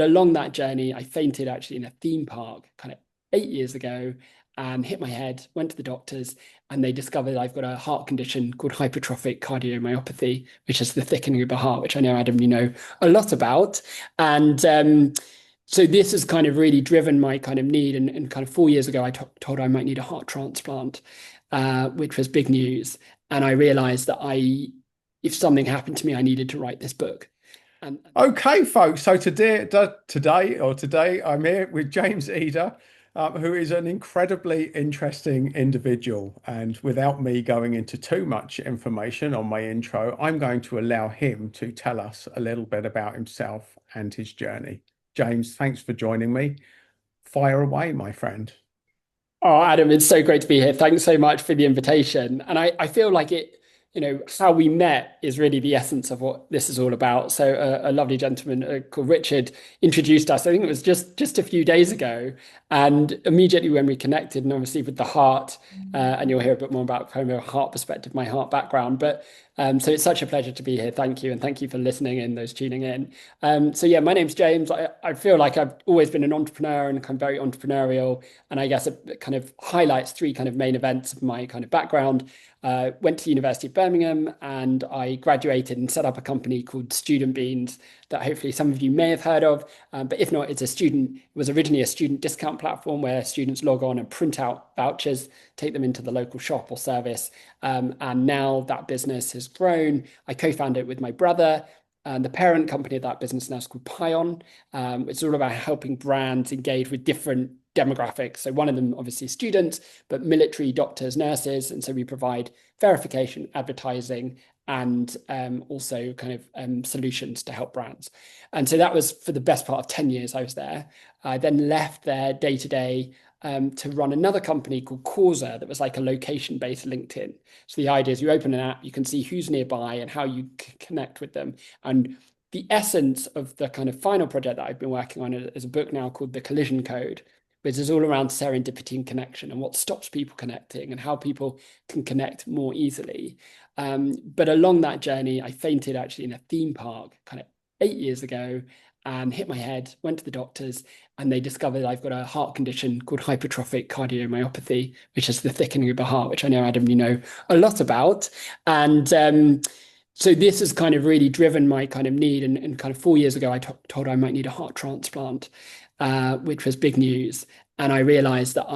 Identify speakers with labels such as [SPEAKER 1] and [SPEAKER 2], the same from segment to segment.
[SPEAKER 1] along that journey, I fainted actually in a theme park kind of 8 years ago and hit my head, went to the doctors, and they discovered I've got a heart condition called hypertrophic cardiomyopathy, which is the thickening of the heart, which I know, Adam, you know a lot about. And so this has kind of really driven my kind of need. And kind of 4 years ago, I told I might need a heart transplant, which was big news. And I realized that if something happened to me, I needed to write this book. And
[SPEAKER 2] Okay, folks. So today, I'm here with James Eder, who is an incredibly interesting individual. And without me going into too much information on my intro, I'm going to allow him to tell us a little bit about himself and his journey. James, thanks for joining me. Fire away, my friend.
[SPEAKER 1] Oh, Adam, it's so great to be here. Thanks so much for the invitation. And I feel like how we met is really the essence of what this is all about. So a lovely gentleman called Richard introduced us. I think it was just a few days ago. And immediately when we connected, and obviously with the heart, and you'll hear a bit more about kind of a heart perspective, my heart background. But so it's such a pleasure to be here. Thank you. And thank you for listening in, those tuning in. So yeah, my name's James. I feel like I've always been an entrepreneur and kind of very entrepreneurial. And I guess it kind of highlights three kind of main events of my kind of background. Went to the University of Birmingham and I graduated and set up a company called Student Beans that hopefully some of you may have heard of. But if not, it was originally a student discount platform where students log on and print out vouchers, take them into the local shop or service. And now that business has grown. I co-founded it with my brother. And the parent company of that business now is called Pion. It's all about helping brands engage with different demographics. So one of them, obviously, students, but military, doctors, nurses. And so we provide verification, advertising, and also kind of solutions to help brands. And so that was for the best part of 10 years I was there. I then left there day to day to run another company called Causa that was like a location-based LinkedIn. So the idea is you open an app, you can see who's nearby and how you connect with them. And the essence of the kind of final project that I've been working on is a book now called The Collision Code, which is all around serendipity and connection and what stops people connecting and how people can connect more easily. But along that journey, I fainted actually in a theme park kind of 8 years ago and hit my head, went to the doctors, and they discovered I've got a heart condition called hypertrophic cardiomyopathy, which is the thickening of the heart, which I know, Adam, you know a lot about. And so this has kind of really driven my kind of need. And kind of 4 years ago, I told I might need a heart transplant, which was big news. And I realized that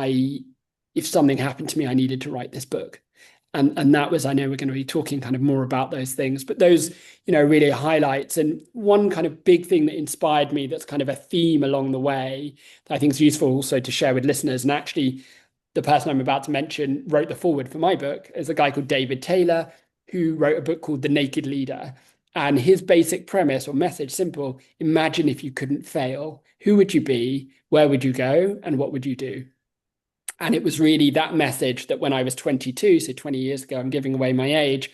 [SPEAKER 1] if something happened to me, I needed to write this book. And that was, I know we're going to be talking kind of more about those things, but those, really highlights. And one kind of big thing that inspired me that's kind of a theme along the way that I think is useful also to share with listeners. And actually, the person I'm about to mention wrote the foreword for my book is a guy called David Taylor, who wrote a book called The Naked Leader. And his basic premise or message, simple: imagine if you couldn't fail. Who would you be? Where would you go? And what would you do? And it was really that message that when I was 22, so 20 years ago, I'm giving away my age,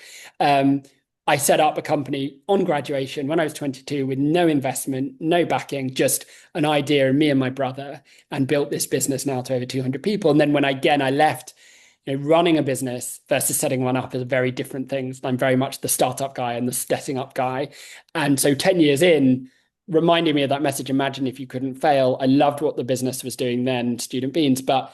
[SPEAKER 1] I set up a company on graduation when I was 22 with no investment, no backing, just an idea, and me and my brother, and built this business now to over 200 people. And then when I left, running a business versus setting one up is very different things. I'm very much the startup guy and the setting up guy. And so 10 years in, reminding me of that message, imagine if you couldn't fail. I loved what the business was doing then, Student Beans, but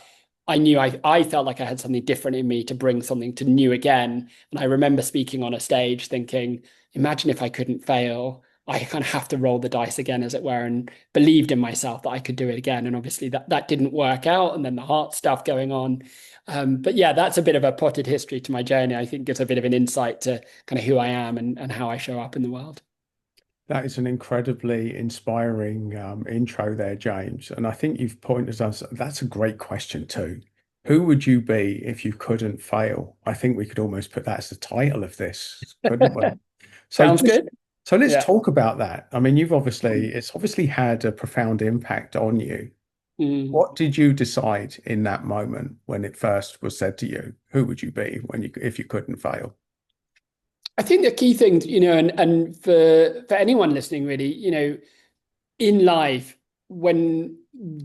[SPEAKER 1] I knew I felt like I had something different in me to bring something to new again. And I remember speaking on a stage thinking, imagine if I couldn't fail. I kind of have to roll the dice again, as it were, and believed in myself that I could do it again. And obviously that didn't work out. And then the heart stuff going on. But yeah, that's a bit of a potted history to my journey. I think gives a bit of an insight to kind of who I am and how I show up in the world.
[SPEAKER 2] That is an incredibly inspiring intro there, James. And I think you've pointed us, that's a great question too. Who would you be if you couldn't fail? I think we could almost put that as the title of this, couldn't we? So
[SPEAKER 1] Sounds
[SPEAKER 2] just
[SPEAKER 1] good.
[SPEAKER 2] so let's
[SPEAKER 1] Yeah.
[SPEAKER 2] talk about that. I mean, it's obviously had a profound impact on you.
[SPEAKER 1] Mm.
[SPEAKER 2] What did you decide in that moment when it first was said to you? Who would you be if you couldn't fail?
[SPEAKER 1] I think the key thing, and for anyone listening, really, in life, when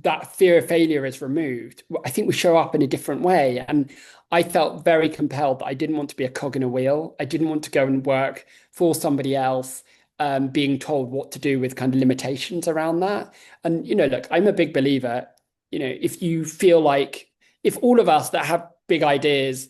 [SPEAKER 1] that fear of failure is removed, I think we show up in a different way. And I felt very compelled that I didn't want to be a cog in a wheel. I didn't want to go and work for somebody else being told what to do with kind of limitations around that. And, look, I'm a big believer, if you feel like if all of us that have big ideas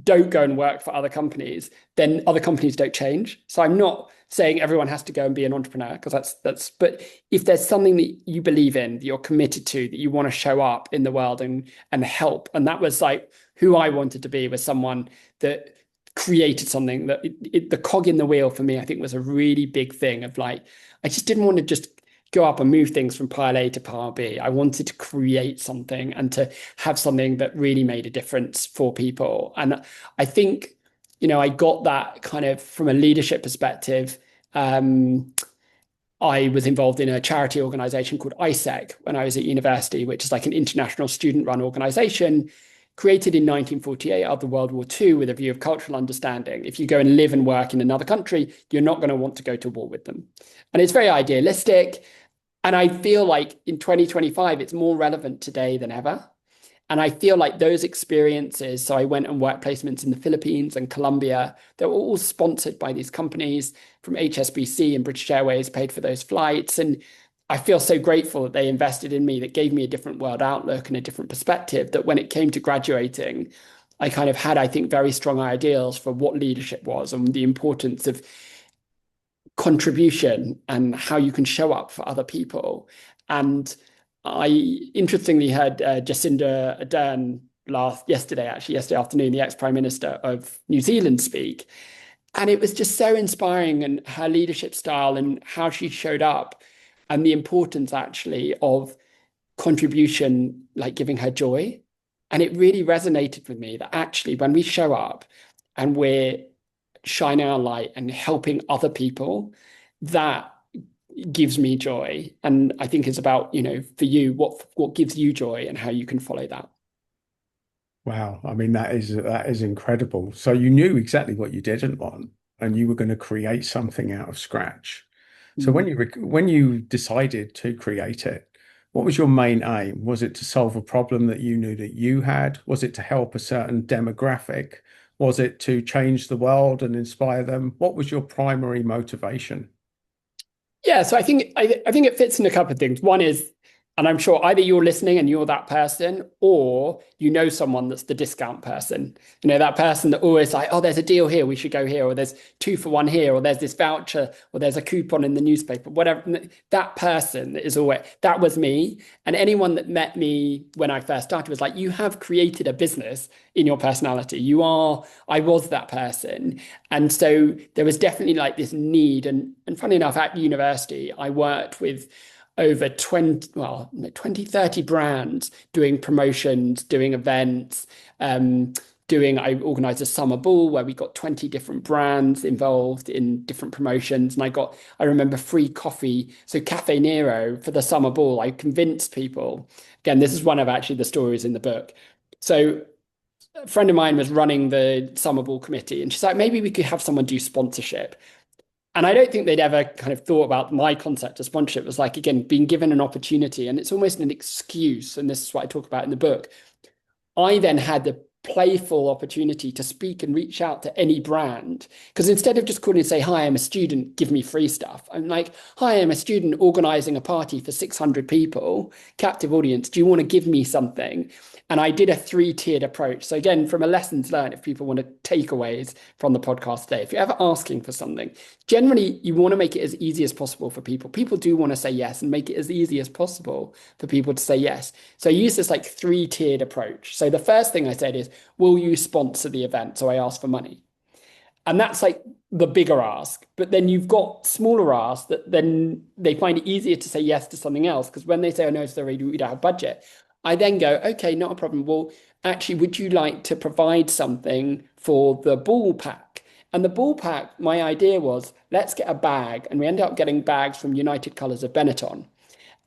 [SPEAKER 1] don't go and work for other companies, then other companies don't change. So I'm not saying everyone has to go and be an entrepreneur because but if there's something that you believe in, that you're committed to, that you want to show up in the world and help. And that was like who I wanted to be, was someone that created something that the cog in the wheel for me, I think, was a really big thing of like, I just didn't want to just go up and move things from pile A to pile B. I wanted to create something and to have something that really made a difference for people. And I think, I got that kind of from a leadership perspective. I was involved in a charity organization called ISEC when I was at university, which is like an international student-run organization created in 1948 after World War II with a view of cultural understanding. If you go and live and work in another country, you're not going to want to go to war with them. And it's very idealistic. And I feel like in 2025, it's more relevant today than ever. And I feel like those experiences, so I went and worked placements in the Philippines and Colombia, they were all sponsored by these companies from HSBC and British Airways paid for those flights. And I feel so grateful that they invested in me, that gave me a different world outlook and a different perspective, that when it came to graduating, I kind of had, I think, very strong ideals for what leadership was and the importance of contribution and how you can show up for other people. And I interestingly heard Jacinda Ardern yesterday afternoon, the ex-Prime Minister of New Zealand, speak. And it was just so inspiring, and her leadership style and how she showed up and the importance actually of contribution, like giving her joy. And it really resonated with me that actually when we show up and we're shining our light and helping other people, that gives me joy. And I think it's about, for you, what gives you joy and how you can follow that.
[SPEAKER 2] Wow. I mean, that is incredible. So you knew exactly what you didn't want, and you were going to create something out of scratch. So
[SPEAKER 1] Mm.
[SPEAKER 2] when you decided to create it, what was your main aim? Was it to solve a problem that you knew that you had? Was it to help a certain demographic? Was it to change the world and inspire them? What was your primary motivation?
[SPEAKER 1] Yeah, so I think it fits in a couple of things. One is, and I'm sure either you're listening and you're that person, or you know someone that's the discount person. That person that always like, oh, there's a deal here, we should go here, or there's 2 for 1 here, or there's this voucher, or there's a coupon in the newspaper, whatever. That person is always, that was me. And anyone that met me when I first started was like, you have created a business in your personality. I was that person. And so there was definitely like this need. And funny enough, at university, I worked with over 30 brands doing promotions, doing events, I organized a summer ball where we got 20 different brands involved in different promotions. And I remember free coffee. So Cafe Nero for the summer ball, I convinced people. Again, this is one of actually the stories in the book. So a friend of mine was running the summer ball committee, and she's like, maybe we could have someone do sponsorship. And I don't think they'd ever kind of thought about my concept of sponsorship. It was like, again, being given an opportunity, and it's almost an excuse. And this is what I talk about in the book. I then had the playful opportunity to speak and reach out to any brand. Because instead of just calling and say, hi, I'm a student, give me free stuff. I'm like, hi, I'm a student organizing a party for 600 people, captive audience. Do you want to give me something? And I did a 3-tiered approach. So again, from a lessons learned, if people want to takeaways from the podcast today, if you're ever asking for something, generally you want to make it as easy as possible for people. People do want to say yes, and make it as easy as possible for people to say yes. So I use this like 3-tiered approach. So the first thing I said is, will you sponsor the event? So I asked for money. And that's like the bigger ask. But then you've got smaller asks that then they find it easier to say yes to something else. Because when they say, oh, no, sorry, we don't have budget, I then go, okay, not a problem. Well, actually, would you like to provide something for the ball pack? And the ball pack, my idea was, let's get a bag. And we ended up getting bags from United Colors of Benetton.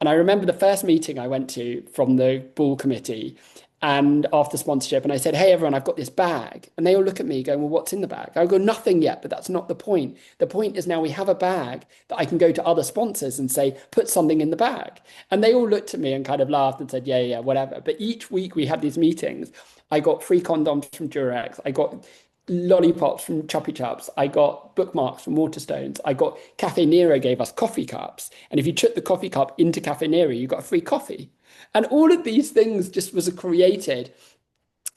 [SPEAKER 1] And I remember the first meeting I went to from the ball committee and after sponsorship, and I said, hey, everyone, I've got this bag. And they all look at me going, well, what's in the bag? I go, nothing yet, but that's not the point. The point is now we have a bag that I can go to other sponsors and say, put something in the bag. And they all looked at me and kind of laughed and said, yeah, whatever. But each week we had these meetings. I got free condoms from Durex. I got lollipops from Chuppy Chups. I got bookmarks from Waterstones. I got Cafe Nero gave us coffee cups. And if you took the coffee cup into Cafe Nero, you got a free coffee. And all of these things just was created.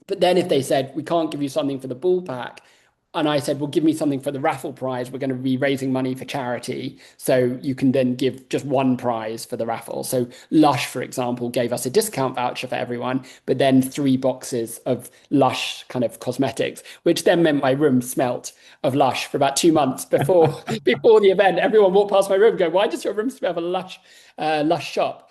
[SPEAKER 1] But then if they said, we can't give you something for the ball pack, and I said, well, give me something for the raffle prize. We're going to be raising money for charity. So you can then give just one prize for the raffle. So Lush, for example, gave us a discount voucher for everyone, but then 3 boxes of Lush kind of cosmetics, which then meant my room smelt of Lush for about 2 months before before the event. Everyone walked past my room going, why does your room smell of a Lush shop?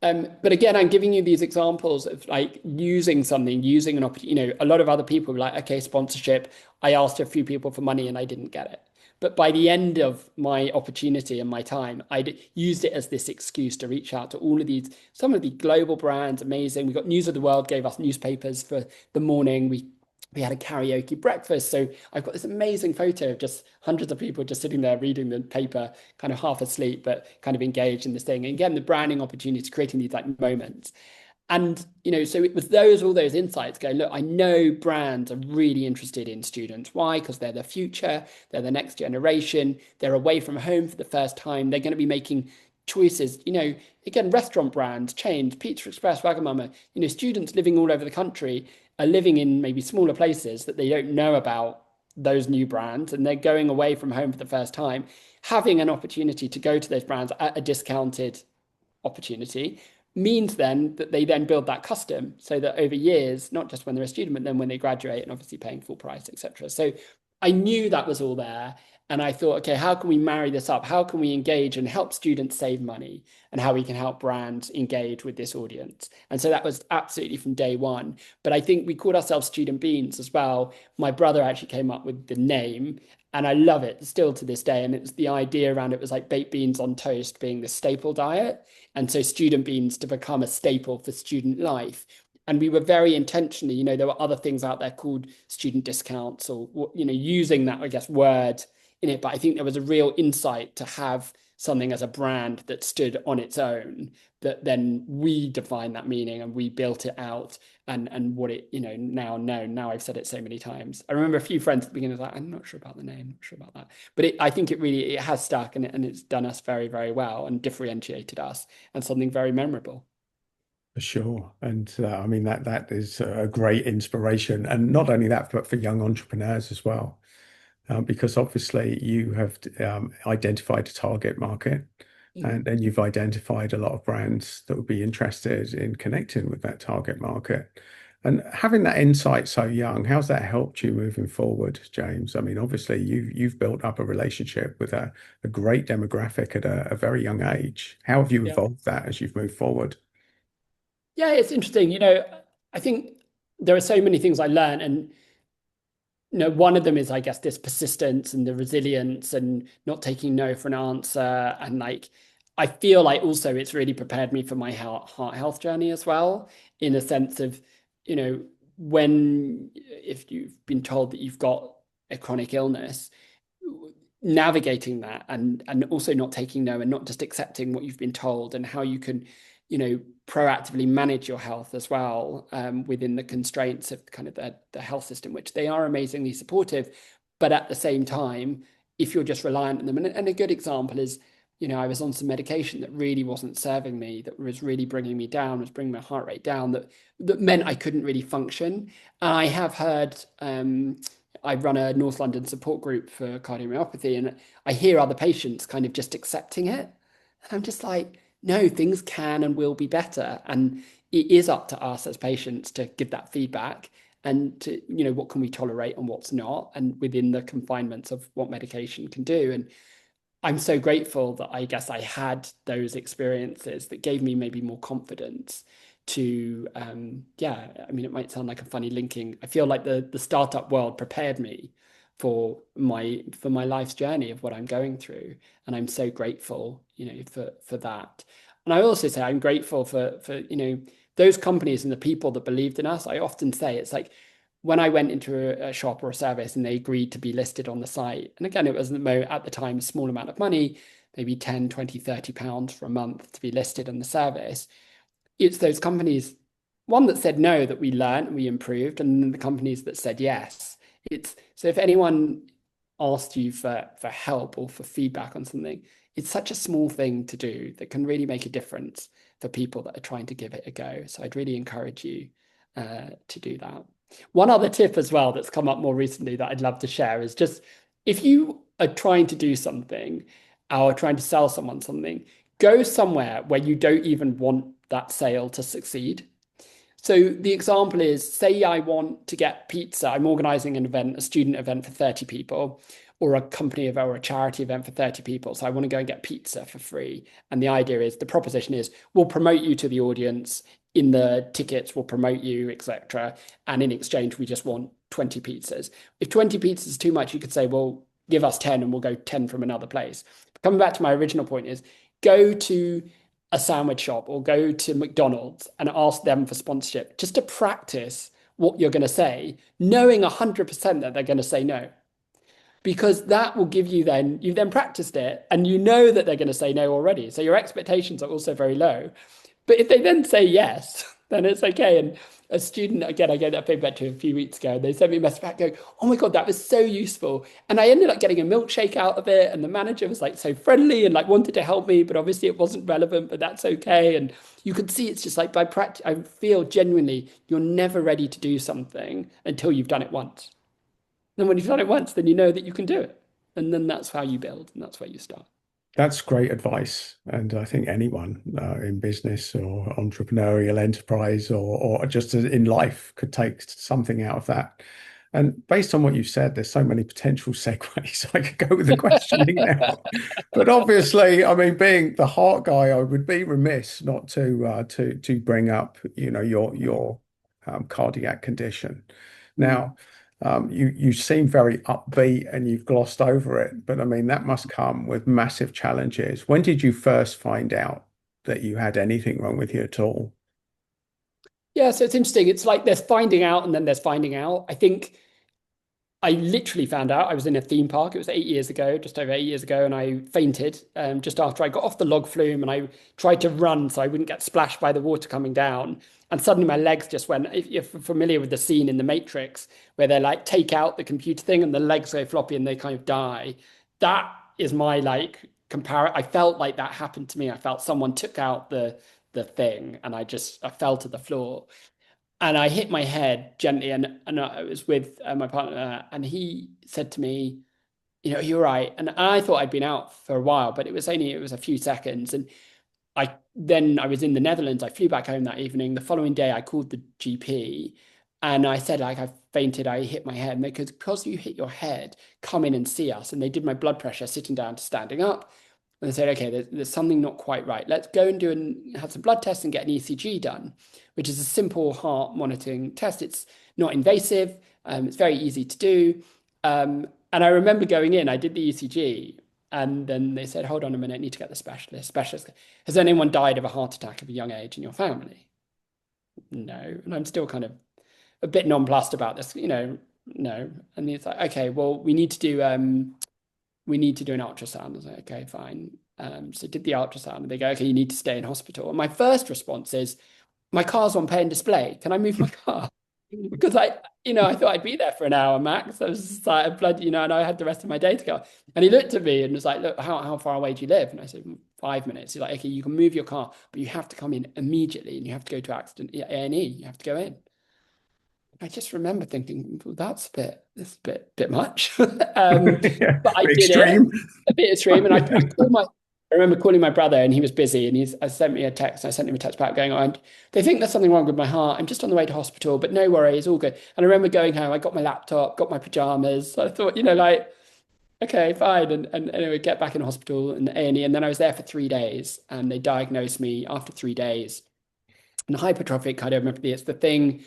[SPEAKER 1] But again, I'm giving you these examples of like using something, using an opportunity. A lot of other people were like, okay, sponsorship. I asked a few people for money and I didn't get it. But by the end of my opportunity and my time, I used it as this excuse to reach out to all of these, some of the global brands, amazing. We got News of the World gave us newspapers for the morning. We had a karaoke breakfast. So I've got this amazing photo of just hundreds of people just sitting there reading the paper, kind of half asleep, but kind of engaged in this thing. And again, the branding opportunities, creating these like moments. And, so it was all those insights going, look, I know brands are really interested in students. Why? Because they're the future, they're the next generation, they're away from home for the first time, they're going to be making choices. Again, restaurant brands, chains, Pizza Express, Wagamama, students living all over the country are living in maybe smaller places that they don't know about those new brands, and they're going away from home for the first time, having an opportunity to go to those brands at a discounted opportunity means then that they then build that custom so that over years, not just when they're a student, but then when they graduate and obviously paying full price, etc. So I knew that was all there. And I thought, okay, how can we marry this up? How can we engage and help students save money and how we can help brands engage with this audience? And so that was absolutely from day one. But I think we called ourselves Student Beans as well. My brother actually came up with the name and I love it still to this day. And it's the idea around it was like baked beans on toast being the staple diet. And so student beans to become a staple for student life. And we were very intentionally, there were other things out there called student discounts or, using that, I guess, word in it. But I think there was a real insight to have something as a brand that stood on its own, that then we defined that meaning and we built it out and what it, now known. Now I've said it so many times. I remember a few friends at the beginning like, I'm not sure about the name, not sure about that. But I think it has stuck and it's done us very, very well and differentiated us and something very memorable.
[SPEAKER 2] For sure. And I mean, that is a great inspiration. And not only that, but for young entrepreneurs as well. Because obviously you have identified a target market
[SPEAKER 1] Mm.
[SPEAKER 2] and then you've identified a lot of brands that would be interested in connecting with that target market. And having that insight so young, how's that helped you moving forward, James? I mean, obviously you've built up a relationship with a great demographic at a very young age. How have you
[SPEAKER 1] Yeah.
[SPEAKER 2] evolved that as you've moved forward?
[SPEAKER 1] Yeah, it's interesting. I think there are so many things I learned, and one of them is, I guess, this persistence and the resilience and not taking no for an answer. And like, I feel like also it's really prepared me for my heart health journey as well, in a sense of, if you've been told that you've got a chronic illness, navigating that and also not taking no and not just accepting what you've been told and how you can proactively manage your health as well, within the constraints of kind of the health system, which they are amazingly supportive, but at the same time, if you're just reliant on them, and a good example is, I was on some medication that really wasn't serving me, that was really bringing me down, was bringing my heart rate down, that meant I couldn't really function. I have heard, I run a North London support group for cardiomyopathy, and I hear other patients kind of just accepting it. And I'm just like, no, things can and will be better. And it is up to us as patients to give that feedback and to, what can we tolerate and what's not, and within the confinements of what medication can do. And I'm so grateful that I guess I had those experiences that gave me maybe more confidence to, yeah, I mean, it might sound like a funny linking. I feel like the startup world prepared me for my life's journey of what I'm going through. And I'm so grateful, for that. And I also say I'm grateful for, those companies and the people that believed in us. I often say it's like, when I went into a shop or a service and they agreed to be listed on the site, and again, it was at the time a small amount of money, maybe 10, 20, 30 pounds for a month to be listed on the service. It's those companies, one that said no, that we learned and we improved, and then the companies that said yes. It's so if anyone asked you for help or for feedback on something, it's such a small thing to do that can really make a difference for people that are trying to give it a go. So I'd really encourage you to do that. One other tip as well that's come up more recently that I'd love to share is just if you are trying to do something or trying to sell someone something, go somewhere where you don't even want that sale to succeed. So the example is, say I want to get pizza. I'm organizing an event, a student event for 30 people, or a company event or a charity event for 30 people. So I want to go and get pizza for free. And the idea is, the proposition is, we'll promote you to the audience in the tickets, we'll promote you, etc. And in exchange, we just want 20 pizzas. If 20 pizzas is too much, you could say, well, give us 10 and we'll go 10 from another place. Coming back to my original point is, go to a sandwich shop or go to McDonald's and ask them for sponsorship just to practice what you're going to say, knowing 100% that they're going to say no. Because that will give you then, you've then practiced it and you know that they're going to say no already. So your expectations are also very low. But if they then say yes, then it's okay. And a student, again, I gave that feedback to a few weeks ago. They sent me a message back going, oh my God, that was so useful. And I ended up getting a milkshake out of it. And the manager was like so friendly and like wanted to help me, but obviously it wasn't relevant, but that's okay. And you could see it's just like by practice, I feel genuinely you're never ready to do something until you've done it once. And when you've done it once, then you know that you can do it. And then that's how you build and that's where you start.
[SPEAKER 2] That's great advice. And I think anyone in business or entrepreneurial enterprise or just in life could take something out of that. And based on what you said, there's so many potential segues. I could go with the questioning now. But obviously, I mean, being the heart guy, I would be remiss not to bring up, your cardiac condition.
[SPEAKER 1] Mm.
[SPEAKER 2] Now, you seem very upbeat and you've glossed over it, but I mean that must come with massive challenges. When did you first find out that you had anything wrong with you at all?
[SPEAKER 1] Yeah, so it's interesting. It's like there's finding out and then there's finding out. I think I literally found out I was in a theme park. It was 8 years ago, just over 8 years ago, and I fainted just after I got off the log flume and I tried to run so I wouldn't get splashed by the water coming down. And suddenly my legs just went. If you're familiar with the scene in The Matrix where they like take out the computer thing and the legs go floppy and they kind of die, that is my like compare. I felt like that happened to me. I felt someone took out the thing and I fell to the floor and I hit my head gently, and I was with my partner, and he said to me, "You know, you're right." And I thought I'd been out for a while, but it was a few seconds, and I was in the Netherlands. I flew back home that evening. The following day, I called the GP, and I said like I fainted, I hit my head, and they could because you hit your head, come in and see us. And they did my blood pressure, sitting down to standing up. And they said, okay, there's something not quite right. Let's go and have some blood tests and get an ECG done, which is a simple heart monitoring test. It's not invasive. It's very easy to do. And I remember going in, I did the ECG, and then they said, hold on a minute, I need to get the specialist. Specialist, has anyone died of a heart attack at a young age in your family? No. And I'm still kind of a bit nonplussed about this, no. And he's like, okay, well, we need to do an ultrasound. I was like, okay, fine. So did the ultrasound and they go, okay, you need to stay in hospital. And my first response is, my car's on pay and display. Can I move my car? Because I thought I'd be there for an hour max. I was just like, blood, and I had the rest of my day to go. And he looked at me and was like, look, how far away do you live? And I said, 5 minutes. He's like, okay, you can move your car, but you have to come in immediately and you have to go to accident A&E. You have to go in. I just remember thinking, well, that's a bit much.
[SPEAKER 2] Yeah,
[SPEAKER 1] But I did it
[SPEAKER 2] extreme.
[SPEAKER 1] a bit extreme. And I remember calling my brother and he was busy and I sent me a text. I sent him a text back going on. They think there's something wrong with my heart. I'm just on the way to hospital, but no worries, all good. And I remember going home, I got my laptop, got my pajamas. I thought, like, okay, fine. And anyway, get back in hospital and A&E. And then I was there for 3 days and they diagnosed me after 3 days. And hypertrophic cardiomyopathy, it's the thing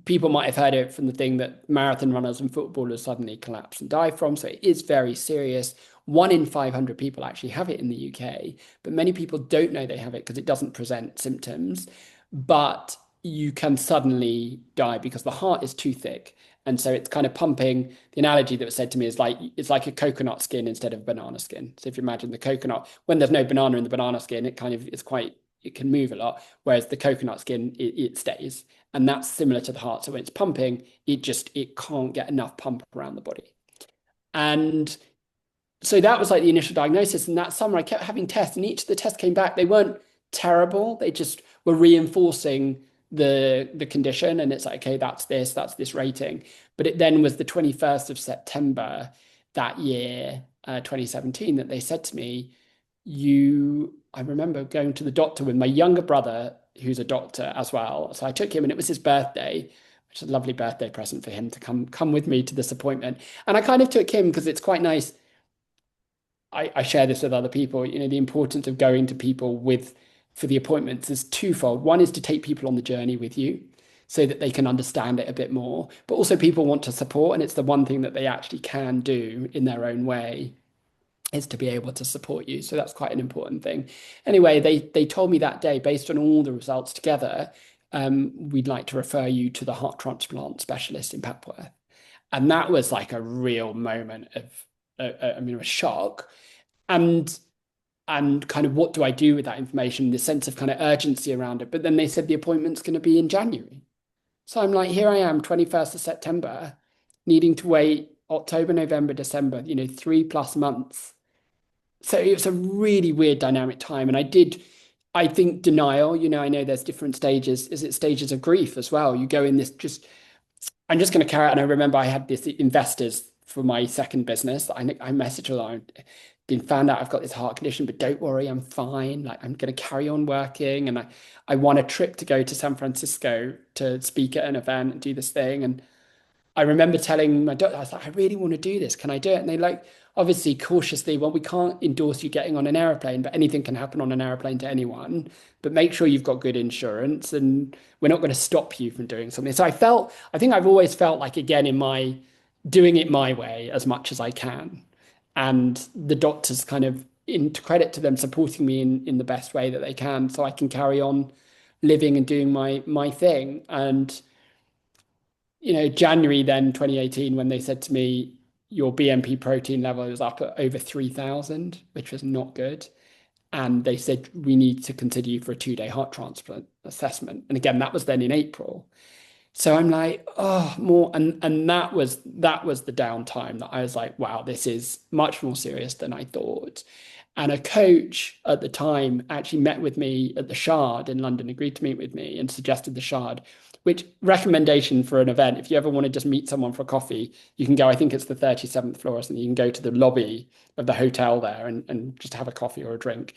[SPEAKER 1] people might have heard it from the thing that marathon runners and footballers suddenly collapse and die from. So it is very serious. 1 in 500 people actually have it in the UK, but many people don't know they have it because it doesn't present symptoms. But you can suddenly die because the heart is too thick. And so it's kind of pumping. The analogy that was said to me is like it's like a coconut skin instead of banana skin. So if you imagine the coconut, when there's no banana in the banana skin, it kind of is quite it can move a lot, whereas the coconut skin, it stays. And that's similar to the heart. So when it's pumping, it can't get enough pump around the body. And so that was like the initial diagnosis. And that summer I kept having tests, and each of the tests came back. They weren't terrible. They just were reinforcing the condition. And it's like, okay, that's this rating. But it then was the 21st of September that year, 2017, that they said to me, I remember going to the doctor with my younger brother, who's a doctor as well. So I took him, and it was his birthday, which is a lovely birthday present for him to come with me to this appointment. And I kind of took him because it's quite nice. I share this with other people. The importance of going to people for the appointments is twofold. One is to take people on the journey with you so that they can understand it a bit more, but also people want to support, and it's the one thing that they actually can do in their own way is to be able to support you. So that's quite an important thing. Anyway, they told me that day, based on all the results together, we'd like to refer you to the heart transplant specialist in Papworth. And that was like a real moment of, a shock. And kind of what do I do with that information, the sense of kind of urgency around it. But then they said the appointment's going to be in January. So I'm like, here I am, 21st of September, needing to wait October, November, December, 3+ months. So it was a really weird dynamic time. And I think denial, I know there's different stages. Is it stages of grief as well? You go in this I'm just going to carry out. And I remember I had this investors for my second business. I messaged her, I've been found out I've got this heart condition, but don't worry, I'm fine. Like, I'm going to carry on working. And I won a trip to go to San Francisco to speak at an event and do this thing. And I remember telling my doctor, I was like, I really want to do this. Can I do it? And they like, obviously cautiously, well, we can't endorse you getting on an airplane, but anything can happen on an airplane to anyone. But make sure you've got good insurance, and we're not going to stop you from doing something. So I think I've always felt like, again, in my doing it my way as much as I can. And the doctors kind of, into credit to them, supporting me in the best way that they can so I can carry on living and doing my thing. And January then 2018, when they said to me, your BNP protein level was up at over 3,000, which was not good. And they said, we need to consider you for a 2-day heart transplant assessment. And again, that was then in April. So I'm like, oh, more. And that was the downtime that I was like, wow, this is much more serious than I thought. And a coach at the time actually met with me at the Shard in London, agreed to meet with me and suggested the Shard, which recommendation for an event. If you ever want to just meet someone for coffee, you can go, I think it's the 37th floor or something. You can go to the lobby of the hotel there and just have a coffee or a drink,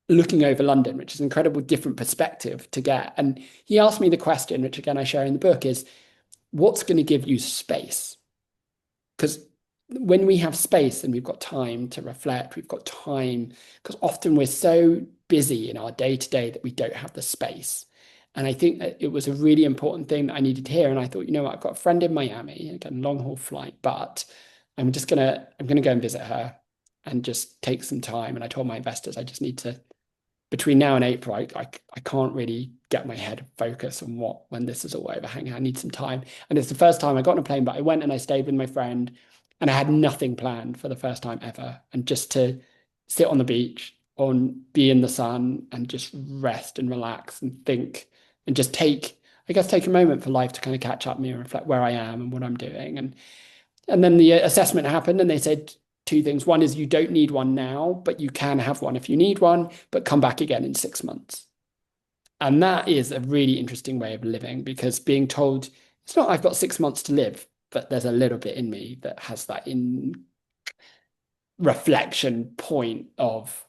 [SPEAKER 1] looking over London, which is an incredible different perspective to get. And he asked me the question, which again, I share in the book, is what's going to give you space? Because when we have space and we've got time to reflect, we've got time, because often we're so busy in our day-to-day that we don't have the space. And I think that it was a really important thing that I needed to hear. And I thought, what, I've got a friend in Miami, again, long haul flight, but I'm gonna go and visit her and just take some time. And I told my investors, I just need to, between now and April, I can't really get my head focused on when this is all over. Hang on, I need some time. And it's the first time I got on a plane, but I went and I stayed with my friend, and I had nothing planned for the first time ever. And just to sit on the beach, be in the sun, and just rest and relax and think, and just take a moment for life to kind of catch up with me and reflect where I am and what I'm doing. And then the assessment happened, and they said two things. One is you don't need one now, but you can have one if you need one, but come back again in 6 months. And that is a really interesting way of living, because being told it's not I've got 6 months to live, but there's a little bit in me that has that in reflection point of,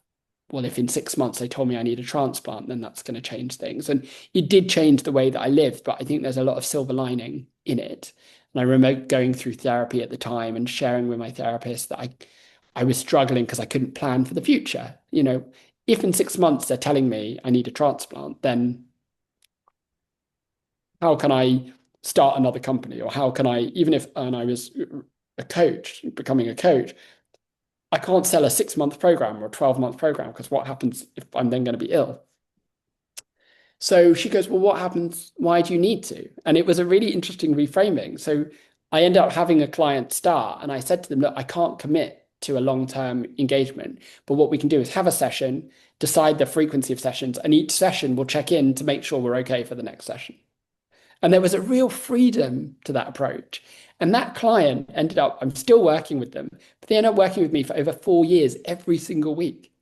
[SPEAKER 1] well, if in 6 months they told me I need a transplant, then that's going to change things. And it did change the way that I lived, but I think there's a lot of silver lining in it. And I remember going through therapy at the time and sharing with my therapist that I was struggling because I couldn't plan for the future. If in 6 months they're telling me I need a transplant, then how can I start another company? Or how can I, even if, and I was a coach, becoming a coach, I can't sell a 6-month program or a 12-month program, because what happens if I'm then going to be ill? So she goes, well, what happens? Why do you need to? And it was a really interesting reframing. So I ended up having a client start, and I said to them, look, I can't commit to a long-term engagement. But what we can do is have a session, decide the frequency of sessions, and each session will check in to make sure we're okay for the next session. And there was a real freedom to that approach. And that client ended up, I'm still working with them, but they ended up working with me for over 4 years every single week.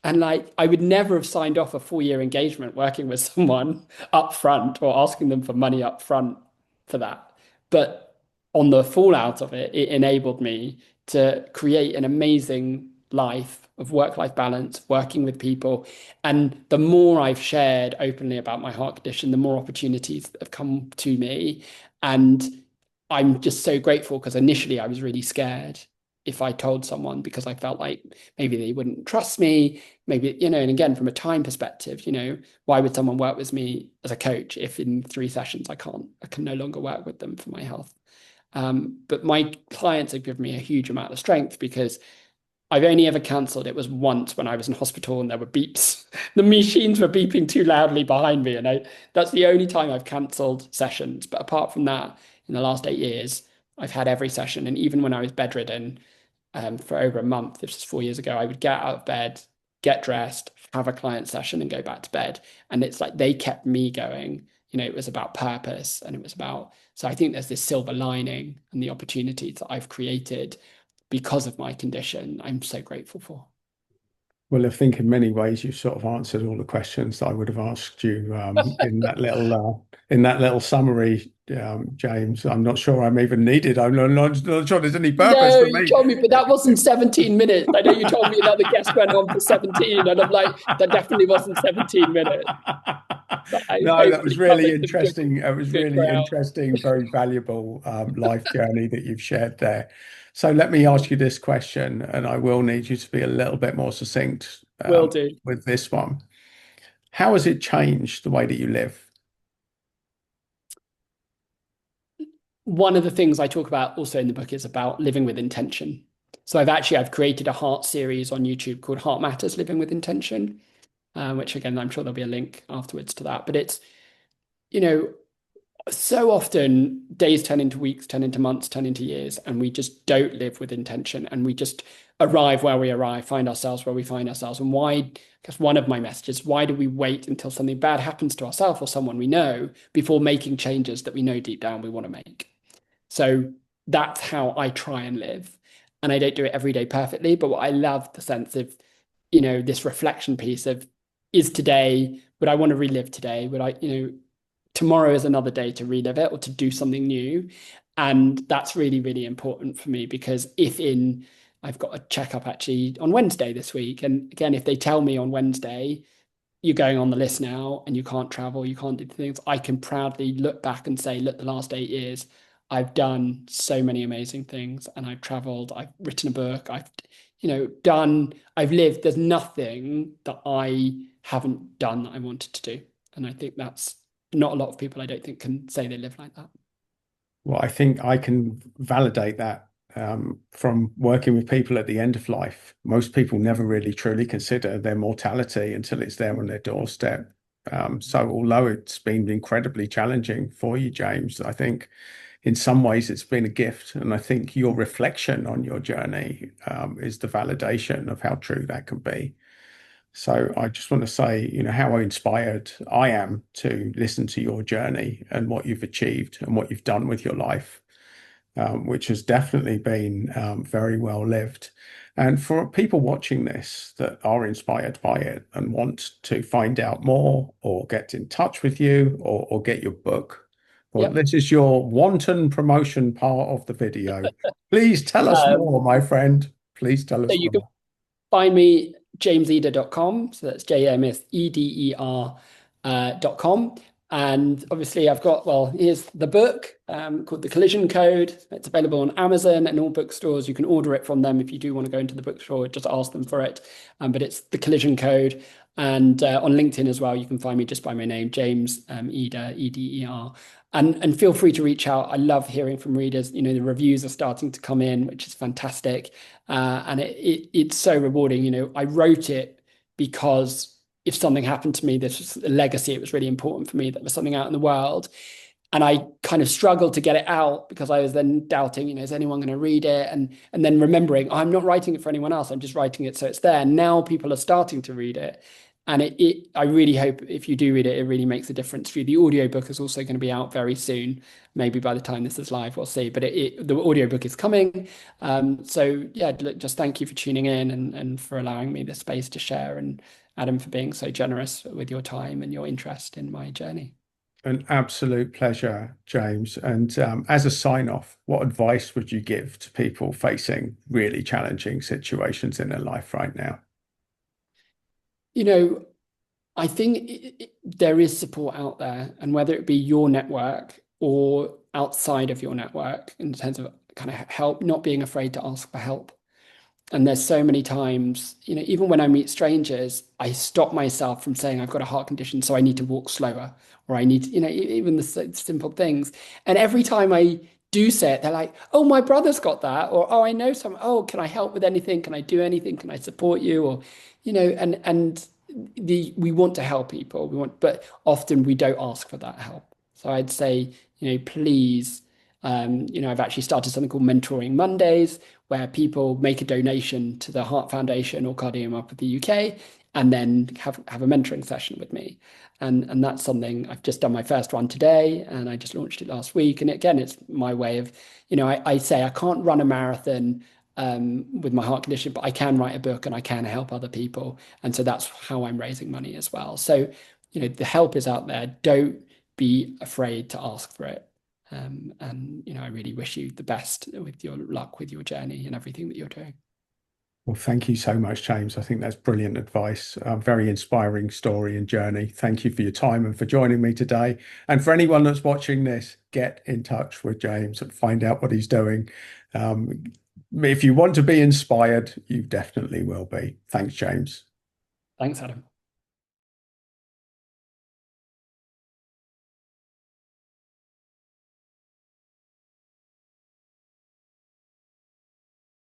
[SPEAKER 1] And like, I would never have signed off a 4 year engagement working with someone up front or asking them for money up front for that. But on the fallout of it, it enabled me to create an amazing life of work-life balance, working with people. And the more I've shared openly about my heart condition, the more opportunities have come to me. And I'm just so grateful because initially I was really scared if I told someone because I felt like maybe they wouldn't trust me, maybe, and again, from a time perspective, why would someone work with me as a coach if in 3 sessions I can no longer work with them for my health? But my clients have given me a huge amount of strength because I've only ever cancelled. It was once when I was in hospital and there were beeps. The machines were beeping too loudly behind me. And that's the only time I've cancelled sessions. But apart from that, in the last 8 years, I've had every session. And even when I was bedridden for over a month, this was 4 years ago, I would get out of bed, get dressed, have a client session and go back to bed. And it's like they kept me going. It was about purpose and it was about, so I think there's this silver lining and the opportunities that I've created because of my condition, I'm so grateful for.
[SPEAKER 2] Well, I think in many ways you've sort of answered all the questions that I would have asked you in that little summary, James. I'm not sure I'm even needed. I'm not sure there's any purpose
[SPEAKER 1] No,
[SPEAKER 2] for
[SPEAKER 1] you
[SPEAKER 2] me.
[SPEAKER 1] told me, but that wasn't 17 minutes. I know you told me another guest went on for 17, and I'm like, that definitely wasn't 17 minutes. But I
[SPEAKER 2] No, that was
[SPEAKER 1] hopefully
[SPEAKER 2] really
[SPEAKER 1] covered some good,
[SPEAKER 2] interesting. It was
[SPEAKER 1] good
[SPEAKER 2] really
[SPEAKER 1] ground.
[SPEAKER 2] interesting, very valuable life journey that you've shared there. So let me ask you this question, and I will need you to be a little bit more succinct
[SPEAKER 1] Will do.
[SPEAKER 2] with this one. How has it changed the way that you live?
[SPEAKER 1] One of the things I talk about also in the book is about living with intention. So I've created a heart series on YouTube called Heart Matters, Living with Intention, which again, I'm sure there'll be a link afterwards to that. But it's, you know, so often days turn into weeks, turn into months, turn into years, and we just don't live with intention and we just arrive where we arrive, find ourselves where we find ourselves. And why, I guess one of my messages, why do we wait until something bad happens to ourselves or someone we know before making changes that we know deep down we want to make? So that's how I try and live. And I don't do it every day perfectly, but what I love the sense of, this reflection piece of is today, would I want to relive today? Would I, tomorrow is another day to relive it or to do something new. And that's really, really important for me because I've got a checkup actually on Wednesday this week. And again, if they tell me on Wednesday, you're going on the list now and you can't travel, you can't do things, I can proudly look back and say, look, the last 8 years, I've done so many amazing things and I've traveled, I've written a book, I've lived. There's nothing that I haven't done that I wanted to do. And I think that's not a lot of people, I don't think, can say they live like that.
[SPEAKER 2] Well, I think I can validate that from working with people at the end of life. Most people never really truly consider their mortality until it's there on their doorstep. So although it's been incredibly challenging for you, James, I think in some ways it's been a gift. And I think your reflection on your journey is the validation of how true that can be. So I just want to say, how inspired I am to listen to your journey and what you've achieved and what you've done with your life, which has definitely been very well lived. And for people watching this that are inspired by it and want to find out more or get in touch with you or get your book, well,
[SPEAKER 1] Yep.
[SPEAKER 2] this is your wanton promotion part of the video. Please tell us more, my friend. Please tell
[SPEAKER 1] So
[SPEAKER 2] us
[SPEAKER 1] you can
[SPEAKER 2] more.
[SPEAKER 1] find me jameseder.com. So that's JMSEDER.com. And obviously here's the book called The Collision Code. It's available on Amazon and all bookstores. You can order it from them if you do want to go into the bookstore, just ask them for it. But it's The Collision Code. And on LinkedIn as well, you can find me just by my name, James Eder, Eder. And feel free to reach out. I love hearing from readers. The reviews are starting to come in, which is fantastic. And it's so rewarding. I wrote it because if something happened to me, this was a legacy. It was really important for me that there was something out in the world. And I kind of struggled to get it out because I was then doubting, is anyone going to read it? And then remembering, I'm not writing it for anyone else. I'm just writing it so it's there. Now people are starting to read it. And I really hope if you do read it, it really makes a difference for you. The audiobook is also going to be out very soon. Maybe by the time this is live, we'll see. But the audiobook is coming. So yeah, look, just thank you for tuning in and for allowing me the space to share. And Adam, for being so generous with your time and your interest in my journey.
[SPEAKER 2] An absolute pleasure, James. And as a sign off, what advice would you give to people facing really challenging situations in their life right now?
[SPEAKER 1] You know, I think there is support out there, and whether it be your network or outside of your network, in terms of kind of help, not being afraid to ask for help. And there's so many times, even when I meet strangers, I stop myself from saying I've got a heart condition, so I need to walk slower, or I need to, even the simple things. And every time I do say it, they're like, "Oh, my brother's got that," or "Oh, I know some. Oh, can I help with anything? Can I do anything? Can I support you?" Or, and we want to help people. But often we don't ask for that help. So I'd say, please. I've actually started something called Mentoring Mondays, where people make a donation to the Heart Foundation or Cardiomyopathy UK, and then have a mentoring session with me. And that's something I've just done my first one today, and I just launched it last week. And again, it's my way of, I say I can't run a marathon with my heart condition, but I can write a book and I can help other people. And so that's how I'm raising money as well. So, the help is out there. Don't be afraid to ask for it. And I really wish you the best with your luck with your journey and everything that you're doing.
[SPEAKER 2] Well, thank you so much, James. I think that's brilliant advice. A very inspiring story and journey. Thank you for your time and for joining me today. And for anyone that's watching this, get in touch with James and find out what he's doing. Um, if you want to be inspired, you definitely will be. Thanks, James.
[SPEAKER 1] Thanks, Adam.